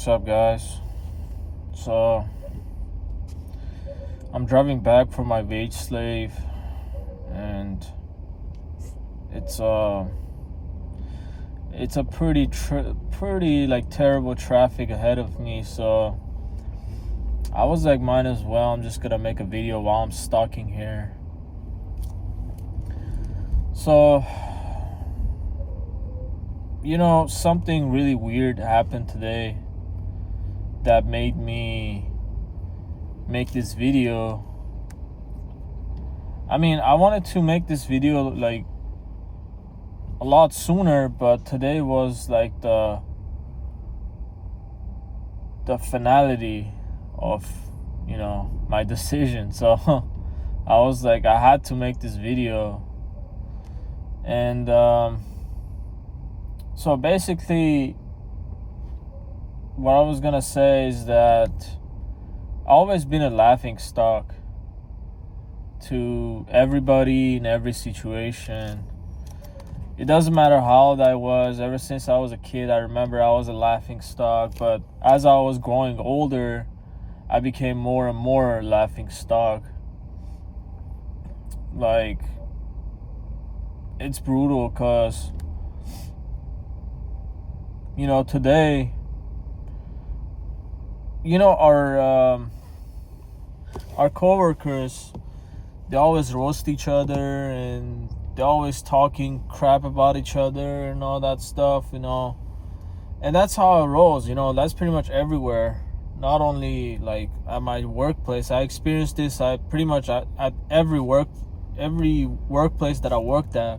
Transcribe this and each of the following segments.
What's up, guys? So, I'm driving back from my wage slave, and it's a pretty like terrible traffic ahead of me. So, I was like, might as well. I'm just gonna make a video while I'm stalking here. So, something really weird happened today that made me make this video. I mean, I wanted to make this video like a lot sooner, but today was like the finality of my decision. So I was like, I had to make this video. And so basically what I was gonna say is that I've always been a laughing stock to everybody in every situation. It doesn't matter how old I was. Ever since I was a kid, I remember I was a laughing stock. But as I was growing older, I became more and more laughing stock. Like, it's brutal because, today, our coworkers, they always roast each other and they're always talking crap about each other and all that stuff, and that's how it rolls. That's pretty much everywhere, not only like at my workplace. I experienced this pretty much at every workplace that I worked at,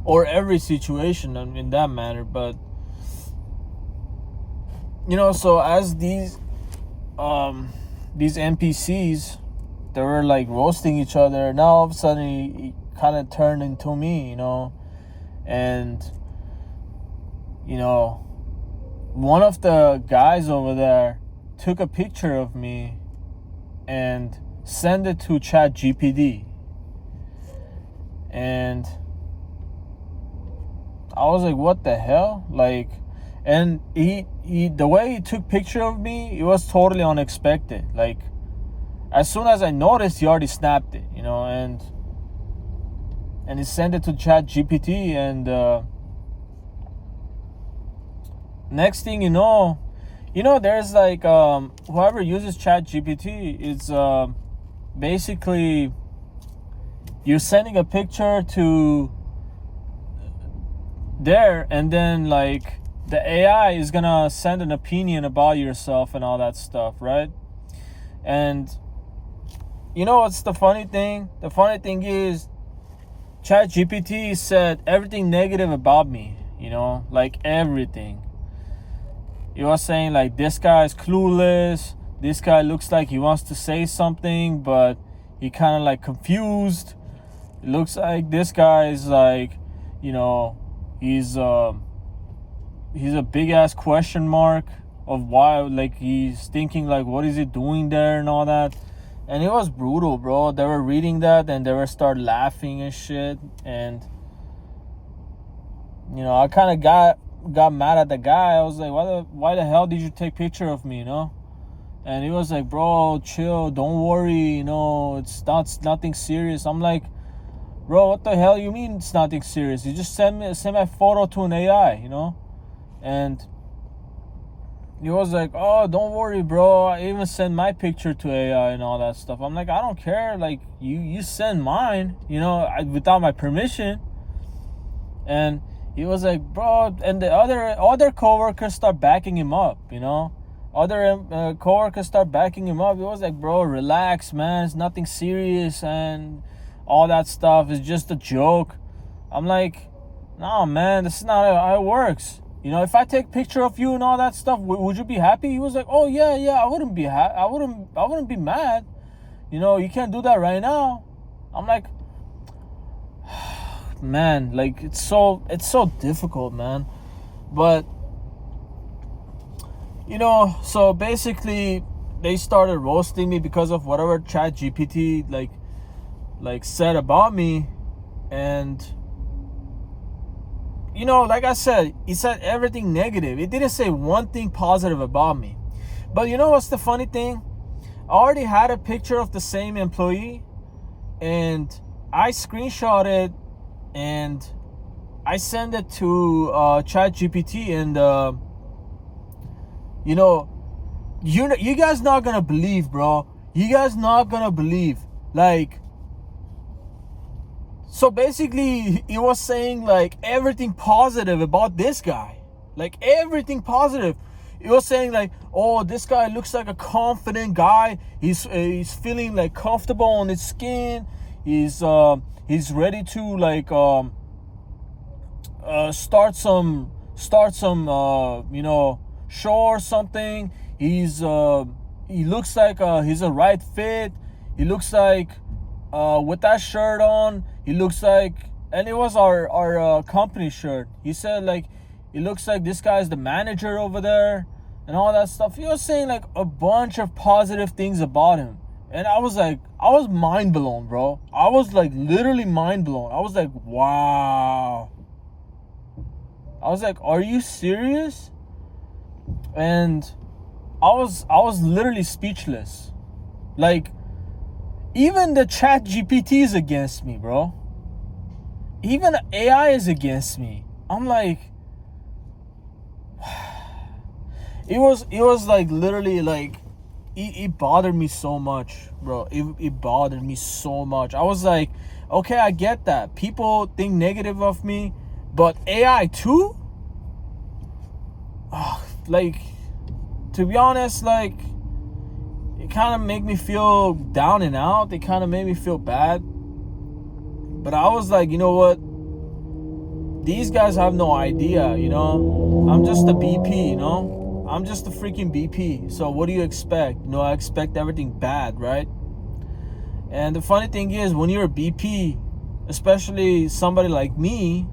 or every situation in that manner. But so as these NPCs, they were like roasting each other. Now all of a sudden it kind of turned into me, and one of the guys over there took a picture of me and sent it to ChatGPT, and I was like, what the hell? Like, and he the way he took picture of me, it was totally unexpected. Like, as soon as I noticed, he already snapped it, and he sent it to ChatGPT, and next thing there's like whoever uses ChatGPT, it's basically you're sending a picture to there, and then like the AI is gonna send an opinion about yourself and all that stuff, right? And what's the funny thing? The funny thing is ChatGPT said everything negative about me, like everything. It was saying like, this guy's clueless, this guy looks like he wants to say something but he kind of like confused. It looks like this guy is like, he's a big ass question mark of why, like he's thinking like, what is he doing there and all that. And it was brutal, bro. They were reading that and they were start laughing and shit. And I kind of got mad at the guy. I was like, why the hell did you take picture of me, And he was like, bro, chill, don't worry, it's nothing serious. I'm like, bro, what the hell you mean it's nothing serious? You just send my photo to an AI, And he was like, oh, don't worry, bro, I even send my picture to AI and all that stuff. I'm like, I don't care. Like, you send mine, without my permission. And he was like, bro, and the other coworkers start backing him up, Other coworkers start backing him up. He was like, bro, relax, man. It's nothing serious and all that stuff. It's just a joke. I'm like, no, man, this is not how it works. If I take picture of you and all that stuff, would you be happy? He was like, oh yeah, I wouldn't be I wouldn't be mad. You can't do that right now. I'm like, man, like it's so difficult, man. But so basically they started roasting me because of whatever ChatGPT like said about me. And you know, like I said, he said everything negative. It didn't say one thing positive about me. But you know what's the funny thing? I already had a picture of the same employee, and I screenshot it and I sent it to ChatGPT, and you know, you guys not gonna believe, bro. You guys not gonna believe. Like, so basically, it was saying like everything positive about this guy, like everything positive. It was saying like, oh, this guy looks like a confident guy. He's feeling like comfortable on his skin. He's ready to like start some you know, show or something. He looks like he's a right fit. He looks like with that shirt on, he looks like, and it was our company shirt. He said like, it looks like this guy's the manager over there and all that stuff. He was saying like a bunch of positive things about him. And I was like, I was mind blown, bro. I was like literally mind blown. I was like, wow. I was like, are you serious? And I was literally speechless. Like, even the Chat GPT is against me, bro. Even AI is against me. I'm like, it was like literally like, it bothered me so much, bro. It bothered me so much. I was like, okay, I get that. People think negative of me, but AI too? Like, to be honest, like, it kind of made me feel down and out. It kind of made me feel bad. But I was like, you know what? These guys have no idea, you know? I'm just a BP, you know? I'm just a freaking BP. So what do you expect? You know, I expect everything bad, right? And the funny thing is, when you're a BP, especially somebody like me,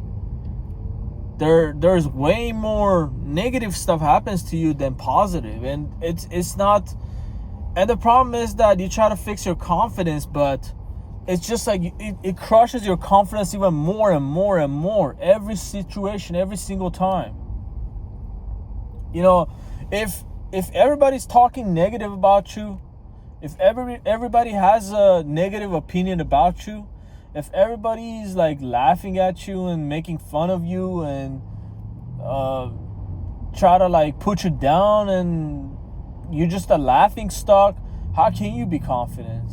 there's way more negative stuff happens to you than positive. And it's not, and the problem is that you try to fix your confidence, but it's just like it crushes your confidence even more and more and more every situation, every single time. You know, if everybody's talking negative about you, if everybody has a negative opinion about you, if everybody's like laughing at you and making fun of you and try to like put you down, and you're just a laughing stock, how can you be confident?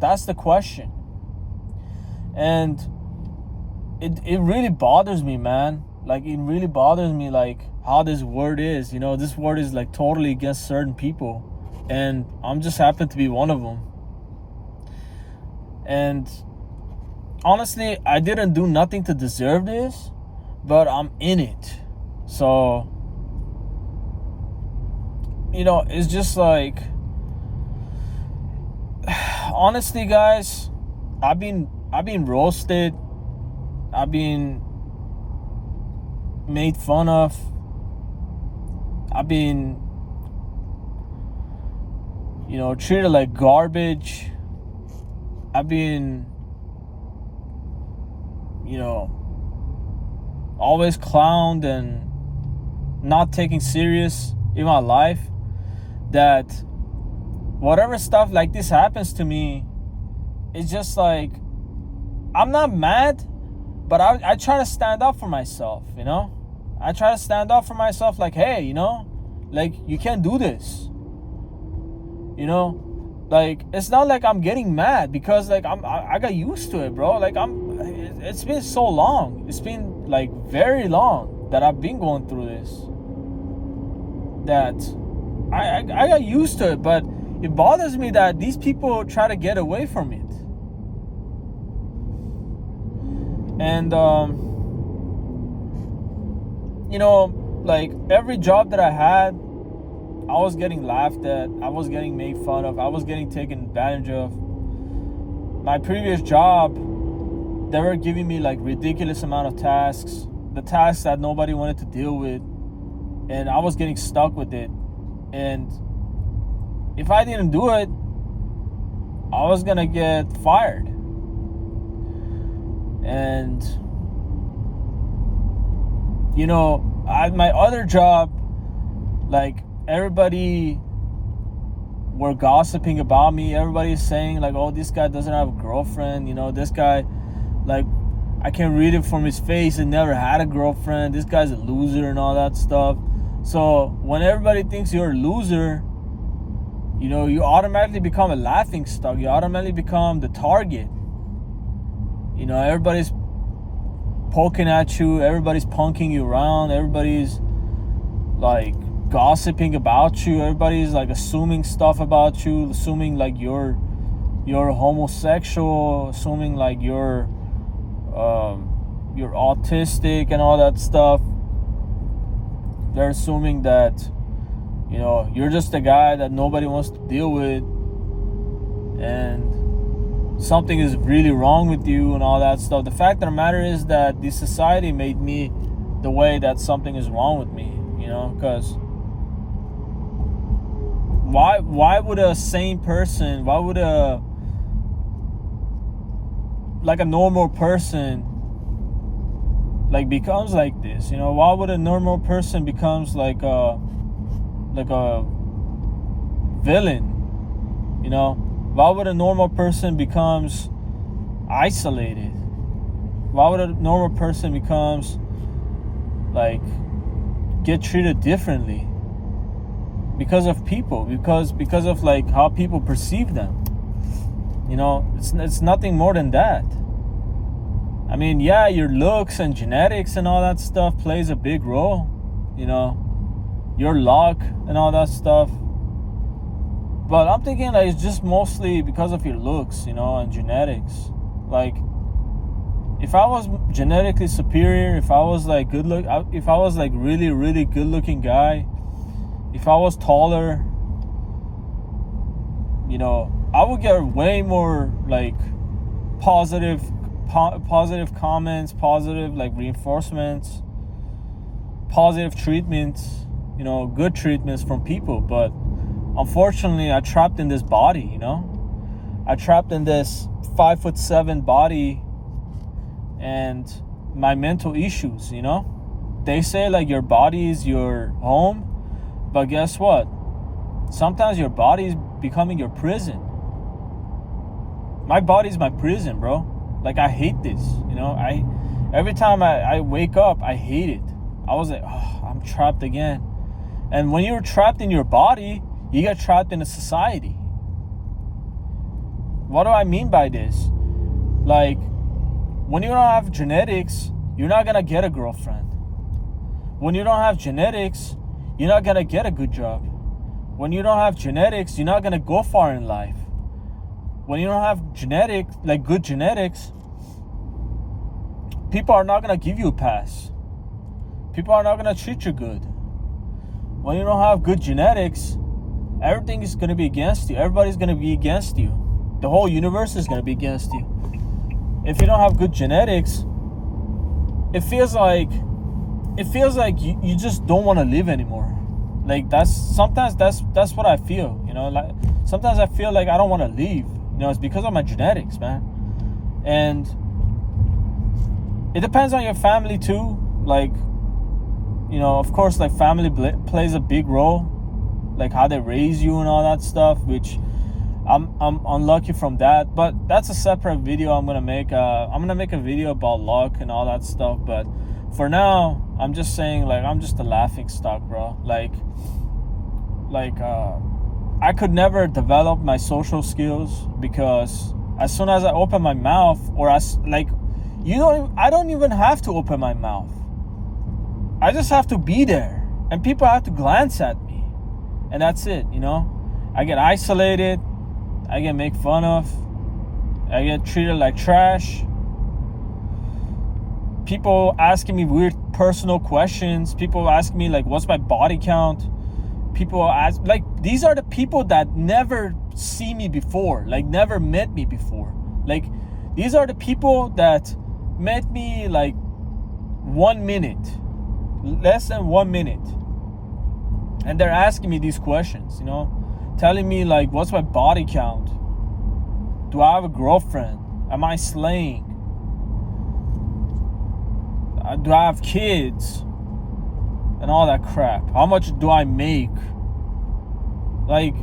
That's the question. And it really bothers me, man. Like, it really bothers me, like, how this word is. You know, this word is like totally against certain people, and I'm just happen to be one of them. And honestly, I didn't do nothing to deserve this, but I'm in it. So, you know, it's just like, honestly, guys, I've been roasted. I've been made fun of. I've been, you know, treated like garbage. I've been, you know, always clowned and not taken serious in my life. That whatever stuff like this happens to me, it's just like, I'm not mad, but I try to stand up for myself, you know? I try to stand up for myself, like, hey, you know, like, you can't do this. You know? Like, it's not like I'm getting mad, because like I got used to it, bro. Like, it's been so long. It's been like very long that I've been going through this, that I got used to it. But it bothers me that these people try to get away from it. And you know, like, every job that I had, I was getting laughed at. I was getting made fun of. I was getting taken advantage of. My previous job, they were giving me like ridiculous amount of tasks, the tasks that nobody wanted to deal with, and I was getting stuck with it. And if I didn't do it, I was gonna get fired. And you know, at my other job, like, everybody were gossiping about me. Everybody's saying like, oh, this guy doesn't have a girlfriend, you know, this guy, like, I can read it from his face and never had a girlfriend, this guy's a loser and all that stuff. So when everybody thinks you're a loser, you know, you automatically become a laughing stock. You automatically become the target. You know, everybody's poking at you, everybody's punking you around, everybody's like gossiping about you, everybody's like assuming stuff about you, assuming like you're homosexual, assuming like you're autistic and all that stuff. They're assuming that, you know, you're just a guy that nobody wants to deal with, and something is really wrong with you and all that stuff. The fact of the matter is that this society made me the way that something is wrong with me, you know, because why would a sane person, why would a normal person like becomes like this, you know? Why would a normal person becomes like a villain, you know? Why would a normal person becomes isolated? Why would a normal person becomes like get treated differently? Because of people, because of like how people perceive them. You know, it's nothing more than that. I mean, yeah, your looks and genetics and all that stuff plays a big role, you know, your luck and all that stuff. But I'm thinking like it's just mostly because of your looks, you know, and genetics. Like, if I was genetically superior, if I was like if I was like really, really good looking guy, if I was taller, you know, I would get way more like positive comments, positive like reinforcements, positive treatments, you know, good treatments from people. But unfortunately, I'm trapped in this body, you know, I'm trapped in this 5'7" body and my mental issues, you know. They say like your body is your home, but guess what? Sometimes your body is becoming your prison. My body's my prison, bro. Like, I hate this, you know. Every time I wake up, I hate it. I was like, oh, I'm trapped again. And when you're trapped in your body, you get trapped in a society. What do I mean by this? Like, when you don't have genetics, you're not gonna get a girlfriend. When you don't have genetics, you're not gonna get a good job. When you don't have genetics, you're not gonna go far in life. When you don't have genetics, like good genetics, people are not gonna give you a pass. People are not gonna treat you good. When you don't have good genetics, everything is gonna be against you. Everybody's gonna be against you. The whole universe is gonna be against you. If you don't have good genetics, it feels like you just don't want to live anymore. Like, sometimes that's what I feel, you know. Like, sometimes I feel like I don't want to leave. You know, it's because of my genetics, man. And it depends on your family too. Like, you know, of course, like, family plays a big role, like how they raise you and all that stuff, which I'm unlucky from that. But that's a separate video I'm gonna make. I'm gonna make a video about luck and all that stuff. But for now, I'm just saying, like, I'm just a laughing stock, bro. Like I could never develop my social skills, because as soon as I open my mouth, or I don't even have to open my mouth. I just have to be there, and people have to glance at me, and that's it, you know. I get isolated, I get made fun of, I get treated like trash. People asking me weird personal questions. People ask me like, what's my body count? People ask, like, these are the people that never see me before, like never met me before. Like, these are the people that met me like 1 minute, less than 1 minute. And they're asking me these questions, you know, telling me like, what's my body count? Do I have a girlfriend? Am I slaying? Do I have kids? and all that crap. How much do I make? Like,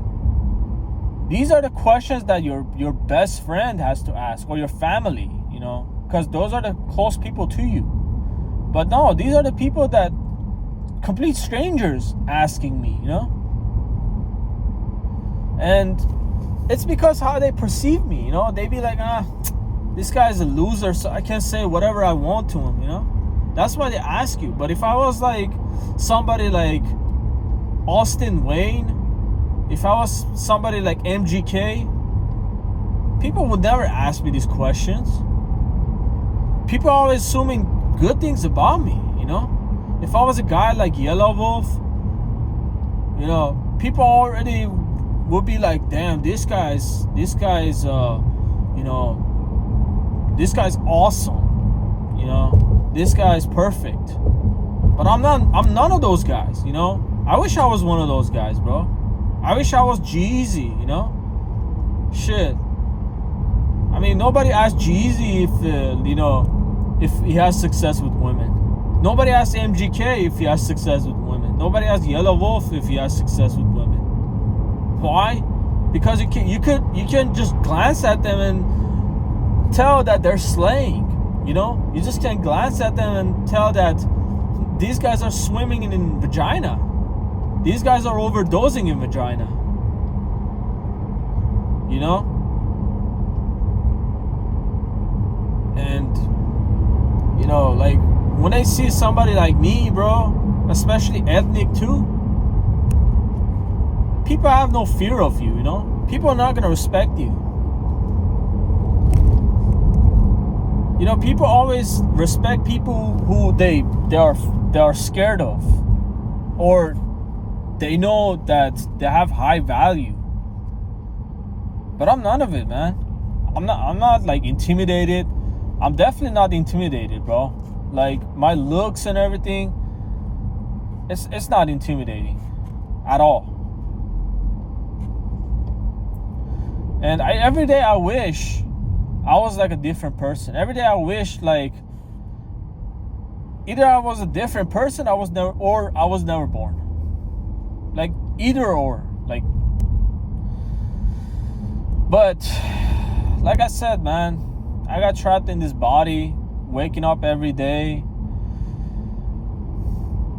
these are the questions that your best friend has to ask, or your family, you know, because those are the close people to you. But no, these are the people that complete strangers asking me, you know. And it's because how they perceive me, you know. They be like, this guy's a loser, so I can say whatever I want to him, you know. That's why they ask you. But if I was like somebody like Austin Wayne, if I was somebody like MGK, people would never ask me these questions. People are always assuming good things about me, you know. If I was a guy like Yellow Wolf, you know, people already would be like, damn, this guy's you know, this guy's awesome, you know, this guy's perfect. But I'm none of those guys, you know. I wish I was one of those guys, bro. I wish I was Jeezy, you know. Shit. I mean, nobody asked Jeezy if you know, if he has success with women. Nobody asked MGK if he has success with women. Nobody asked Yellow Wolf if he has success with women. Why? Because you can just glance at them and tell that they're slaying, you know? You just can glance at them and tell that these guys are swimming in vagina. These guys are overdosing in vagina. You know? And, you know, like, when I see somebody like me, bro, especially ethnic too, people have no fear of you, you know? People are not gonna respect you. You know, people always respect people who they are scared of, or they know that they have high value. But I'm none of it, man. I'm not like intimidated. I'm definitely not intimidated, bro. Like, my looks and everything, it's not intimidating at all. And every day I wish I was like a different person. Every day I wish, like, either I was a different person, I was never born. Like, either or, like. But like I said, man, I got trapped in this body, waking up every day,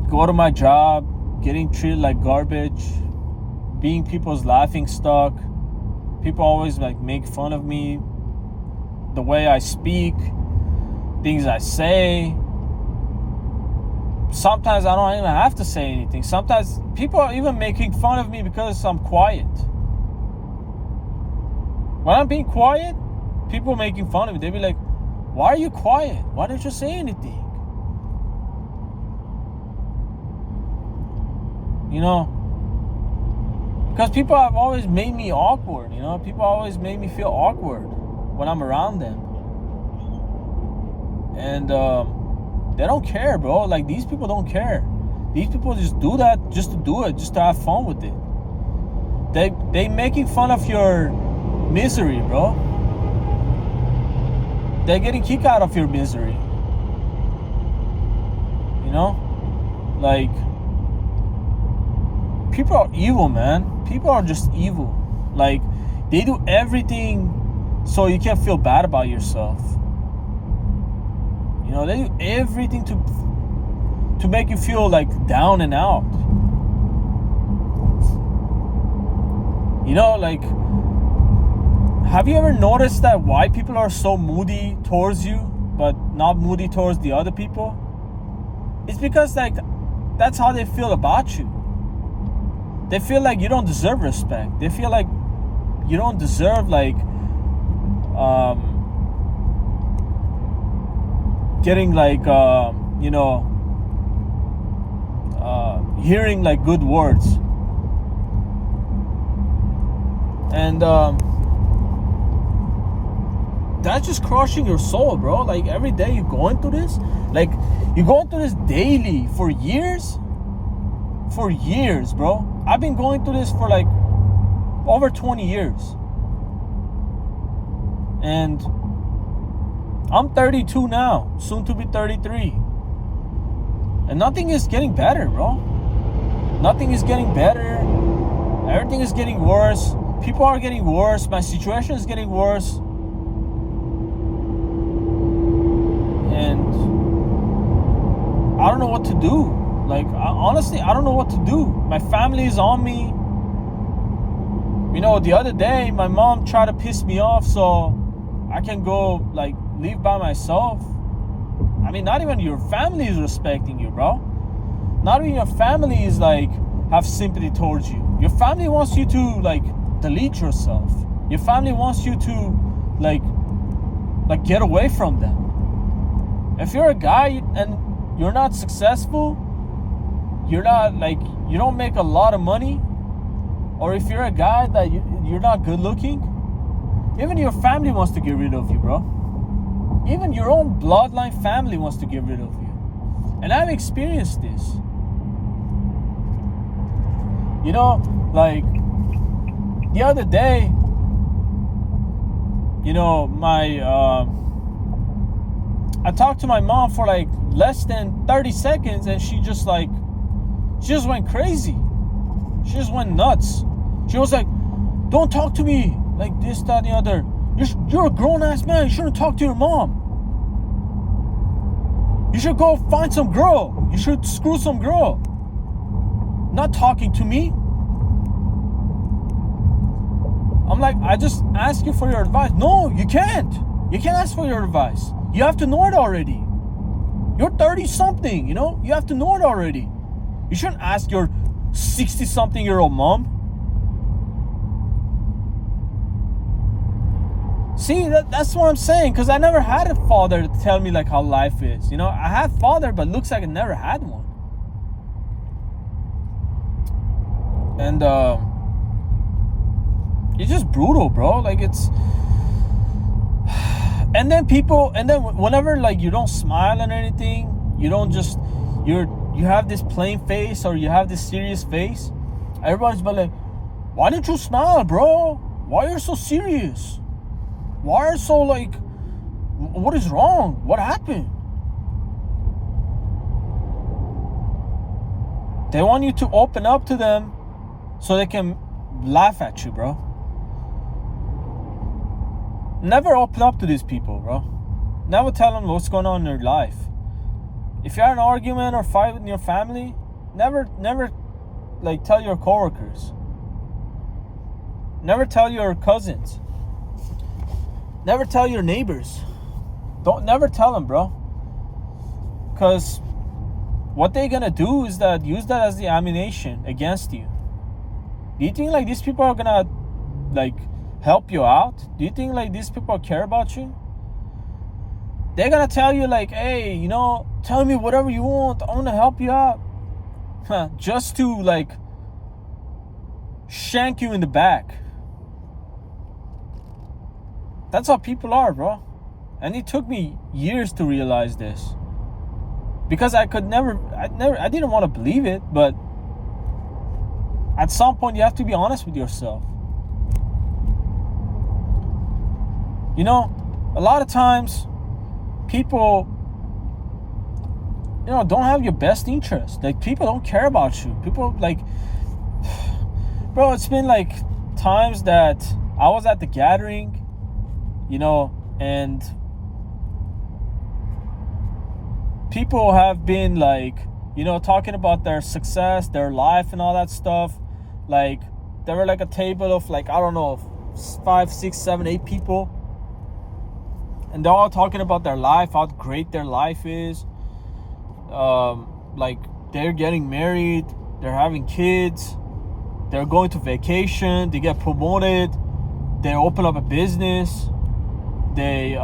go to my job, getting treated like garbage, being people's laughing stock. People always like make fun of me, the way I speak, things I say. Sometimes I don't even have to say anything. Sometimes people are even making fun of me because I'm quiet. When I'm being quiet, people are making fun of me. They be like, why are you quiet? Why don't you say anything? You know? Because people have always made me awkward, you know? People always made me feel awkward when I'm around them. And they don't care, bro. Like, these people don't care. These people just do that just to do it, just to have fun with it. They making fun of your misery, bro. They're getting kicked out of your misery. You know? Like, people are evil, man. People are just evil. Like, they do everything so you can't feel bad about yourself. You know, they do everything to make you feel like down and out. You know, like, have you ever noticed that why people are so moody towards you but not moody towards the other people? It's because, like, that's how they feel about you. They feel like you don't deserve respect. They feel like you don't deserve, like, getting, like, you know, hearing, like, good words. And that's just crushing your soul, bro. Like, every day you're going through this. Like, you're going through this daily for years. For years, bro. I've been going through this for like over 20 years. And I'm 32 now, soon to be 33. And nothing is getting better, bro. Nothing is getting better. Everything is getting worse. People are getting worse. My situation is getting worse. And I don't know what to do. Like, honestly, I don't know what to do. My family is on me. You know, the other day, my mom tried to piss me off so I can go, like, live by myself. I mean, not even your family is respecting you, bro. Not even your family is, like, have sympathy towards you. Your family wants you to, like, delete yourself. Your family wants you to, like get away from them. If you're a guy and you're not successful, you're not, like, you don't make a lot of money, or if you're a guy that you're not good looking, even your family wants to get rid of you, bro. Even your own bloodline family wants to get rid of you. And I've experienced this. You know, like, the other day, you know, I talked to my mom for like less than 30 seconds and she just went crazy. She just went nuts. She was like, don't talk to me like this, that, and the other. You're a grown-ass man. You shouldn't talk to your mom. You should go find some girl. You should screw some girl. Not talking to me. I'm like, I just ask you for your advice. No, you can't. You can't ask for your advice. You have to know it already. You're 30-something, you know? You have to know it already. You shouldn't ask your 60-something-year-old mom. See, that's what I'm saying, because I never had a father to tell me, like, how life is. You know, I had a father, but looks like I never had one. And, it's just brutal, bro. Like, it's... And then whenever, like, you don't smile and anything, you don't just... You have this plain face or you have this serious face, everybody's like, why didn't you smile, bro? Why are you so serious? Why are you so, like, what is wrong? What happened? They want you to open up to them so they can laugh at you, bro. Never open up to these people, bro. Never tell them what's going on in your life. If you're in an argument or fight with your family, never, like, tell your coworkers. Never tell your cousins. Never tell your neighbors. Never tell them, bro. Because what they're gonna do is use that as the ammunition against you. Do you think, like, these people are gonna, like, help you out? Do you think, like, these people care about you? They're gonna tell you, like, hey, you know, tell me whatever you want. I wanna help you out. Just to, like, shank you in the back. That's how people are, bro. And it took me years to realize this. Because I didn't want to believe it, but at some point you have to be honest with yourself. You know, a lot of times people, you know, don't have your best interest. Like, people don't care about you. People, like, bro, it's been like times that I was at the gathering, you know, and people have been, like, you know, talking about their success, their life and all that stuff. Like, there were like a table of, like, I don't know, 5, 6, 7, 8 people. And they're all talking about their life, how great their life is. Like, they're getting married, they're having kids, they're going to vacation, they get promoted, they open up a business, they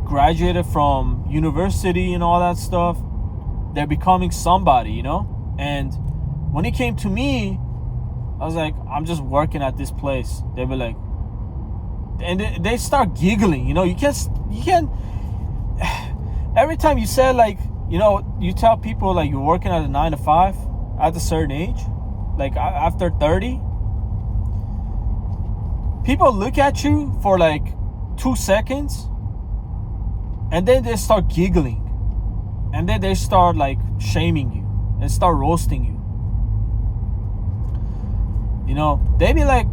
graduated from university and all that stuff. They're becoming somebody, you know? And when it came to me, I was like, I'm just working at this place. They were like, and they start giggling, you know? You can't, every time you say, like, you know, you tell people, like, you're working at a 9 to 5 at a certain age, like after 30, people look at you for like 2 seconds and then they start giggling. And then they start like shaming you and start roasting you. You know, they be like,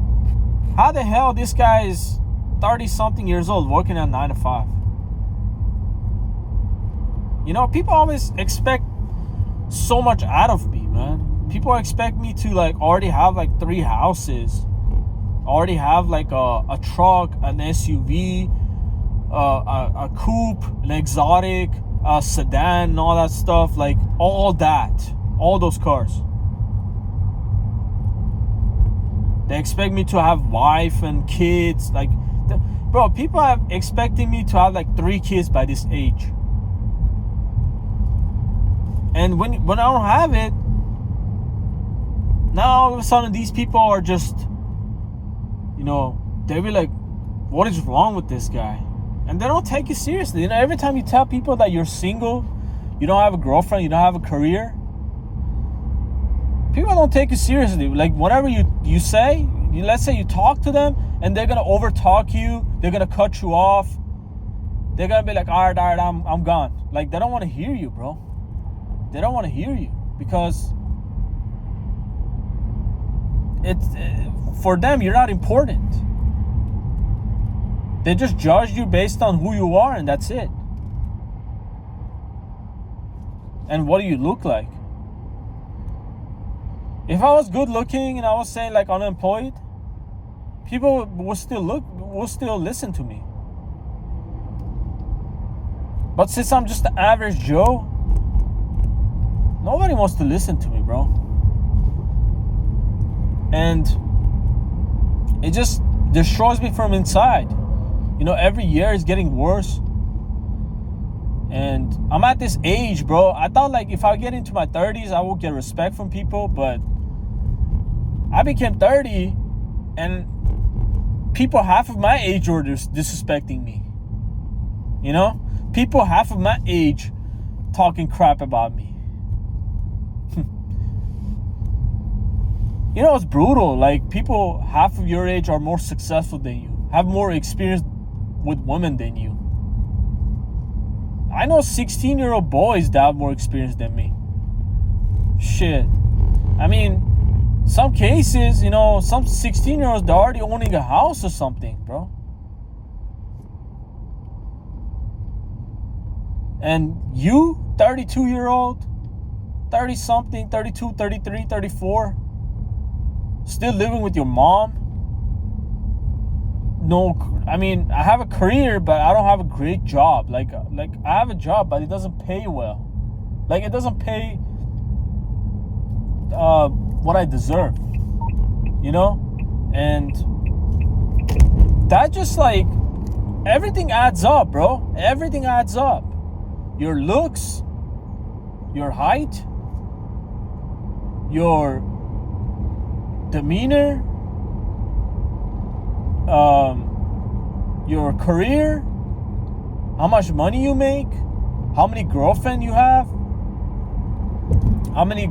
how the hell this guy is 30 something years old working at 9 to 5? You know, people always expect so much out of me, man. People expect me to like already have like 3 houses, already have like a truck, an SUV, a coupe, an exotic, a sedan, and all that stuff. Like all those cars. They expect me to have wife and kids. Like, bro, people are expecting me to have like 3 kids by this age. And when I don't have it, now all of a sudden these people are just, you know, they be like, what is wrong with this guy? And they don't take you seriously. You know, every time you tell people that you're single, you don't have a girlfriend, you don't have a career, people don't take you seriously. Like, whatever you say, let's say you talk to them, and they're gonna overtalk you, they're gonna cut you off, they're gonna be like, all right, I'm gone. Like, they don't want to hear you, bro. They don't want to hear you, because it's for them, you're not important. They just judge you based on who you are, and that's it. And what do you look like? If I was good looking and I was saying like unemployed, people will still listen to me. But since I'm just the average Joe, nobody wants to listen to me, bro. And it just destroys me from inside. You know, every year is getting worse. And I'm at this age, bro. I thought like if I get into my 30s, I will get respect from people, but I became 30 and people half of my age were disrespecting me. You know? People half of my age talking crap about me. You know, it's brutal. Like, people half of your age are more successful than you, have more experience with women than you. I know 16-year-old boys that have more experience than me. Shit. I mean, some cases, you know, some 16-year-olds, they're already owning a house or something, bro. And you, 32-year-old, 30-something, 32, 33, 34, still living with your mom. No, I mean, I have a career, but I don't have a great job. Like I have a job, but it doesn't pay well. Like, it doesn't pay what I deserve, you know? And that just, like, everything adds up, bro. Everything adds up. Your looks, your height, your demeanor, your career, how much money you make, how many girlfriends you have, how many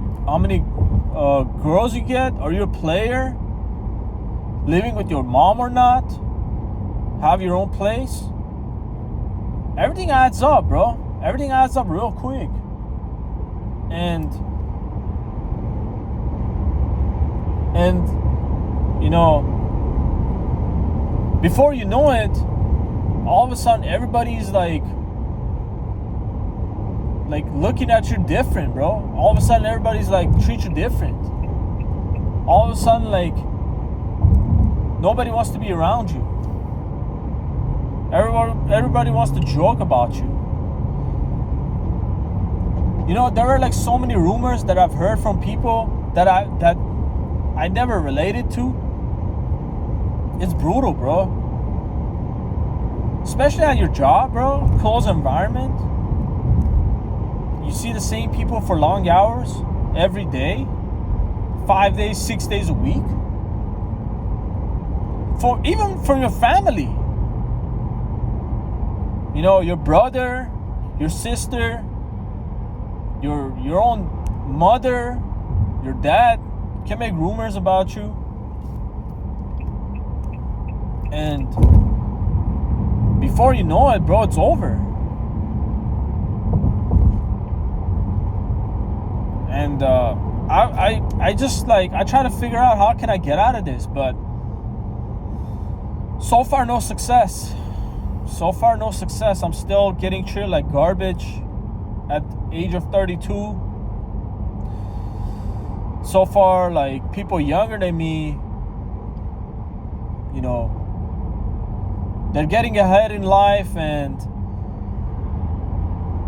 girls you get, are you a player, living with your mom or not, have your own place. Everything adds up, bro. Everything adds up real quick. And you know, before you know it, all of a sudden everybody's like looking at you different, bro. All of a sudden everybody's like treat you different. All of a sudden, like, nobody wants to be around you. Everybody wants to joke about you. You know, there are like so many rumors that I've heard from people that I never related to. It's brutal, bro. Especially at your job, bro. Close environment. You see the same people for long hours every day, 5 days, 6 days a week. Even from your family. You know, your brother, your sister, your own mother, your dad can make rumors about you. And before you know it, bro, it's over. And I just like, I try to figure out how can I get out of this, but so far no success. So far no success. I'm still getting treated like garbage at the age of 32. So far, like, people younger than me, you know, they're getting ahead in life and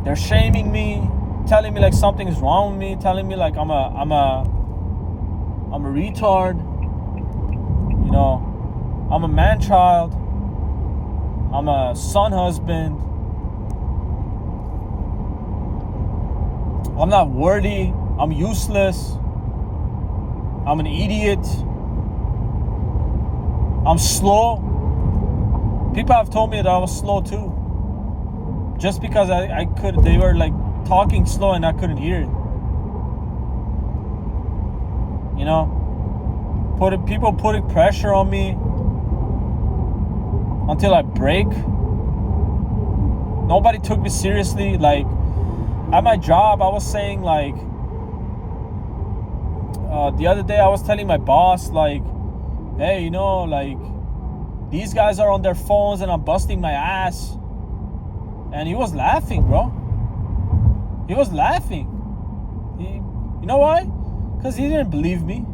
they're shaming me, telling me like something is wrong with me, telling me like I'm a retard, you know, I'm a man child, I'm a son husband, I'm not worthy, I'm useless, I'm an idiot, I'm slow. People have told me that I was slow too. Just because they were like talking slow and I couldn't hear it. You know? People putting pressure on me until I break. Nobody took me seriously. Like, at my job, I was saying like, the other day I was telling my boss like, hey, you know, like, these guys are on their phones and I'm busting my ass. And he was laughing, bro. He was laughing. You know why? Because he didn't believe me.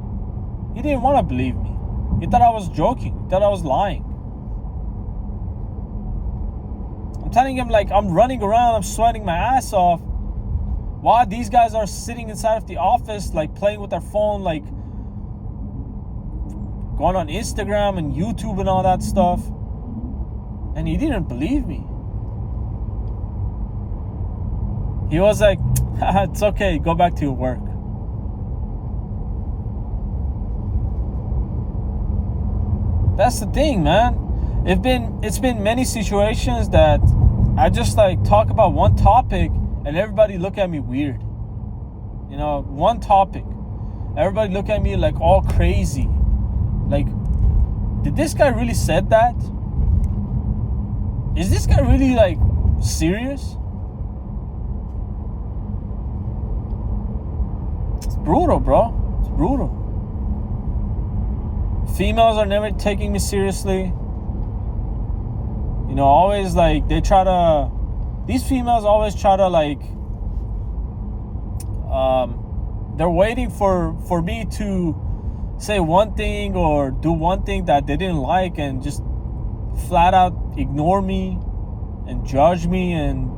He didn't want to believe me. He thought I was joking. He thought I was lying. I'm telling him like I'm running around, I'm sweating my ass off, while these guys are sitting inside of the office like playing with their phone, like going on Instagram and YouTube and all that stuff. And he didn't believe me. He was like, it's okay, go back to your work. That's the thing, man. It's been many situations that I just like talk about one topic and everybody look at me weird. You know, one topic. Everybody look at me like all crazy. Like, did this guy really said that? Is this guy really like serious? It's brutal, bro. It's brutal. Females are never taking me seriously. You know, always like these females always try to like, they're waiting for me to say one thing or do one thing that they didn't like and just flat out ignore me and judge me and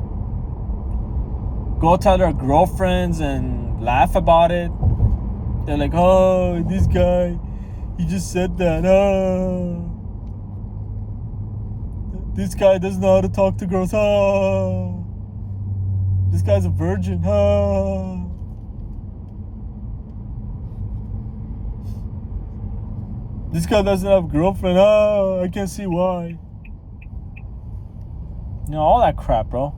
go tell their girlfriends and laugh about it. They're like, oh, this guy, he just said that. Oh, this guy doesn't know how to talk to girls. Oh, this guy's a virgin. Oh. This guy doesn't have a girlfriend. Oh, I can't see why. You know, all that crap, bro.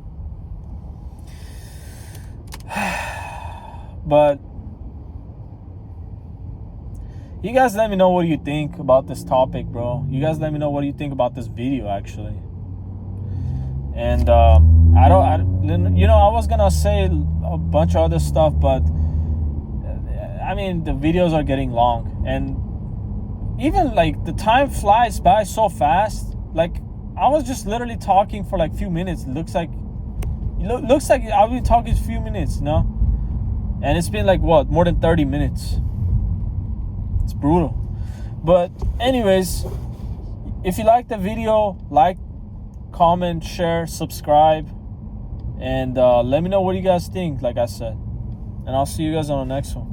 But you guys let me know what you think about this topic, bro. You guys let me know what you think about this video, actually. And I was gonna say a bunch of other stuff, but I mean, the videos are getting long, and even like the time flies by so fast. Like, I was just literally talking for like a few minutes. Looks like I've been talking a few minutes, you know? And it's been like what, more than 30 minutes. It's brutal. But anyways, if you like the video, like, comment, share, subscribe, and let me know what you guys think, like I said. And I'll see you guys on the next one.